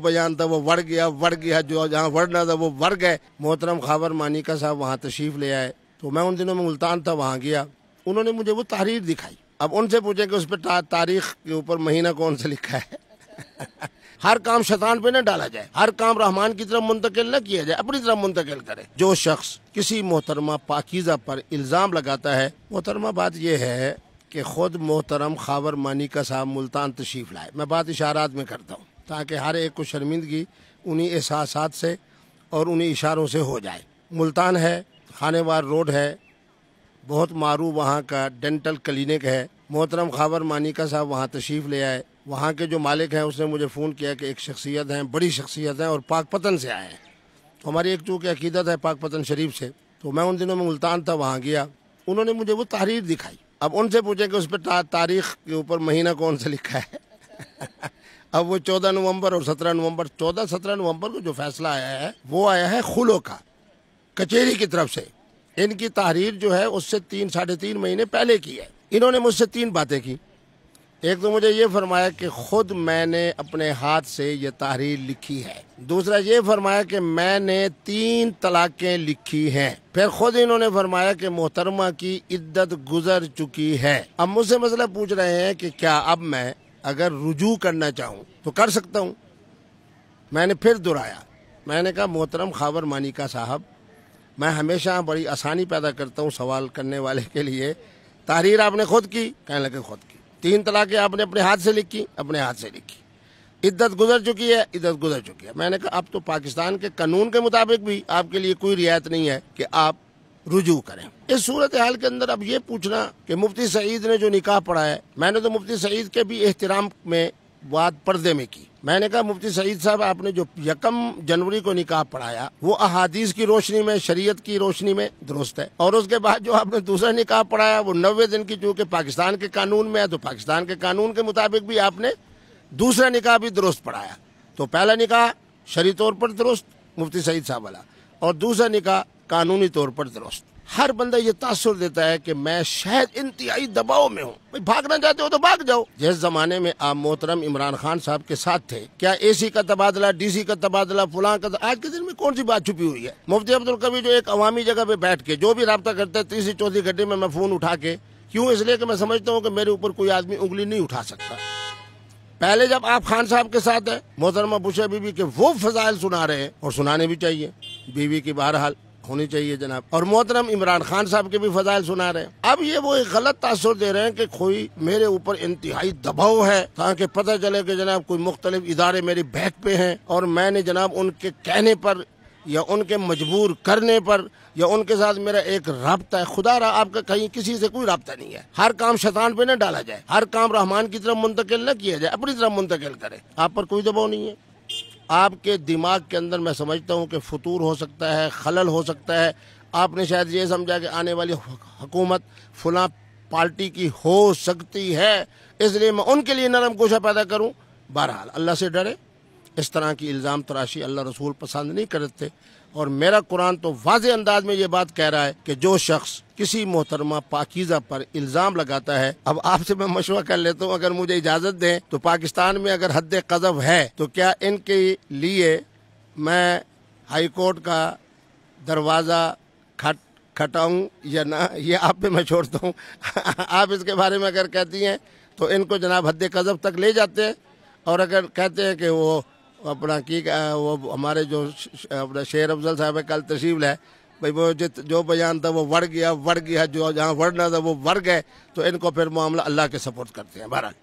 بیان تھا وہ بڑھ گیا جو جہاں بڑھنا تھا وہ بڑھ گئے۔ محترم خاور مانیکا صاحب وہاں تشریف لے آئے تو میں ان دنوں میں ملتان تھا، وہاں گیا، انہوں نے مجھے وہ تحریر دکھائی۔ اب ان سے پوچھیں کہ اس پہ تاریخ کے اوپر مہینہ کون سا لکھا ہے؟ ہر کام شیطان پہ نہ ڈالا جائے، ہر کام رحمان کی طرف منتقل نہ کیا جائے، اپنی طرف منتقل کرے۔ جو شخص کسی محترمہ پاکیزہ پر الزام لگاتا ہے، محترمہ بات یہ ہے کہ خود محترم خاور مانیکا صاحب ملتان تشریف لائے۔ میں بات اشارات میں کرتا ہوں تاکہ ہر ایک کو شرمندگی انہی احساسات سے اور انہی اشاروں سے ہو جائے۔ ملتان ہے، خانے وار روڈ ہے، بہت معروف وہاں کا ڈینٹل کلینک ہے۔ محترم خاور مانیکا صاحب وہاں تشریف لے آئے۔ وہاں کے جو مالک ہیں اس نے مجھے فون کیا کہ ایک شخصیت ہیں، بڑی شخصیت ہیں اور پاک پتن سے آئے ہیں۔ ہماری ایک چونکہ عقیدت ہے پاک پتن شریف سے، تو میں ان دنوں میں ملتان تھا، وہاں گیا، انہوں نے مجھے وہ تحریر دکھائی۔ اب ان سے پوچھیں کہ اس پہ تاریخ کے اوپر مہینہ کون سا لکھا ہے؟ اب وہ 14 نومبر اور 17 نومبر 17 نومبر کو جو فیصلہ آیا ہے وہ آیا ہے خلو کا، کچہری کی طرف سے۔ ان کی تحریر جو ہے اس سے 3-3.5 مہینے پہلے کی ہے۔ انہوں نے مجھ سے 3 باتیں کی۔ ایک تو مجھے یہ فرمایا کہ خود میں نے اپنے ہاتھ سے یہ تحریر لکھی ہے۔ دوسرا یہ فرمایا کہ میں نے 3 طلاقیں لکھی ہیں۔ پھر خود انہوں نے فرمایا کہ محترمہ کی عدت گزر چکی ہے۔ اب مجھ سے مسئلہ پوچھ رہے ہیں کہ کیا اب میں اگر رجوع کرنا چاہوں تو کر سکتا ہوں؟ میں نے پھر دہرایا، میں نے کہا محترم خاور مانیکا صاحب، میں ہمیشہ بڑی آسانی پیدا کرتا ہوں سوال کرنے والے کے لیے۔ تحریر آپ نے خود کی؟ کہنے لگے خود کی۔ 3 طلاقیں آپ نے اپنے ہاتھ سے لکھی؟ اپنے ہاتھ سے لکھی۔ عدت گزر چکی ہے؟ عدت گزر چکی ہے۔ میں نے کہا اب تو پاکستان کے قانون کے مطابق بھی آپ کے لیے کوئی رعایت نہیں ہے کہ آپ رجوع کریں۔ اس صورتحال کے اندر اب یہ پوچھنا کہ مفتی سعید نے جو نکاح پڑھا ہے، میں نے تو مفتی سعید کے بھی احترام میں بات پردے میں کی۔ میں نے کہا مفتی سعید صاحب آپ نے جو 1 جنوری کو نکاح پڑھایا وہ احادیث کی روشنی میں، شریعت کی روشنی میں درست ہے، اور اس کے بعد جو آپ نے دوسرا نکاح پڑھایا وہ 90 دن کی، چونکہ پاکستان کے قانون میں ہے تو پاکستان کے قانون کے مطابق بھی آپ نے دوسرا نکاح بھی درست پڑھایا۔ تو پہلا نکاح شرعی طور پر درست مفتی سعید صاحب والا، اور دوسرا نکاح قانونی طور پر درست۔ ہر بندہ یہ تاثر دیتا ہے کہ میں شاید انتہائی دباؤ میں ہوں۔ بھائی بھاگنا چاہتے ہو تو بھاگ جاؤ۔ جس زمانے میں آپ محترم عمران خان صاحب کے ساتھ تھے، کیا اے سی کا تبادلہ، ڈی سی کا تبادلہ، فلاں کا، آج کے دن میں کون سی بات چھپی ہوئی ہے؟ مفتی عبدالقوی جو ایک عوامی جگہ پہ بیٹھ کے جو بھی رابطہ کرتا ہے 3 گھنٹے میں فون اٹھا کے، کیوں؟ اس لیے کہ میں سمجھتا ہوں کہ میرے اوپر کوئی آدمی انگلی نہیں اٹھا سکتا۔ پہلے جب آپ خان صاحب کے ساتھ ہیں، محترمہ بشرا بی بی کے وہ فضائل سنا رہے ہیں، اور سنانے بھی چاہیے، بیوی کی بہرحال ہونی چاہیے جناب، اور محترم عمران خان صاحب کے بھی فضائل سنا رہے ہیں۔ اب یہ وہ ایک غلط تاثر دے رہے ہیں کہ کوئی میرے اوپر انتہائی دباؤ ہے تاکہ پتہ چلے کہ جناب کوئی مختلف ادارے میری بیک پہ ہیں، اور میں نے جناب ان کے کہنے پر یا ان کے مجبور کرنے پر یا ان کے ساتھ میرا ایک رابطہ ہے۔ خدا را آپ کا کہیں کسی سے کوئی رابطہ نہیں ہے۔ ہر کام شیطان پہ نہ ڈالا جائے، ہر کام رحمان کی طرف منتقل نہ کیا جائے، اپنی طرف منتقل کرے۔ آپ پر کوئی دباؤ نہیں ہے۔ آپ کے دماغ کے اندر میں سمجھتا ہوں کہ فطور ہو سکتا ہے، خلل ہو سکتا ہے۔ آپ نے شاید یہ سمجھا کہ آنے والی حکومت فلاں پارٹی کی ہو سکتی ہے، اس لیے میں ان کے لیے نرم گوشہ پیدا کروں۔ بہرحال اللہ سے ڈرے، اس طرح کی الزام تراشی اللہ رسول پسند نہیں کرتے، اور میرا قرآن تو واضح انداز میں یہ بات کہہ رہا ہے کہ جو شخص کسی محترمہ پاکیزہ پر الزام لگاتا ہے، اب آپ سے میں مشورہ کر لیتا ہوں، اگر مجھے اجازت دیں تو پاکستان میں اگر حد قذف ہے تو کیا ان کے لیے میں ہائی کورٹ کا دروازہ کھٹاؤں یا نہ، یہ آپ پہ میں چھوڑتا ہوں۔ آپ اس کے بارے میں اگر کہتی ہیں تو ان کو جناب حد قذف تک لے جاتے ہیں، اور اگر کہتے ہیں کہ وہ اپنا وہ ہمارے جو اپنا شیر افضل صاحب کل تشریف لائے، بھائی وہ جو بیان تھا وہ بڑھ گیا جو جہاں بڑھنا تھا وہ بڑھ گئے، تو ان کو پھر معاملہ اللہ کے سپورٹ کرتے ہیں۔ بہرحال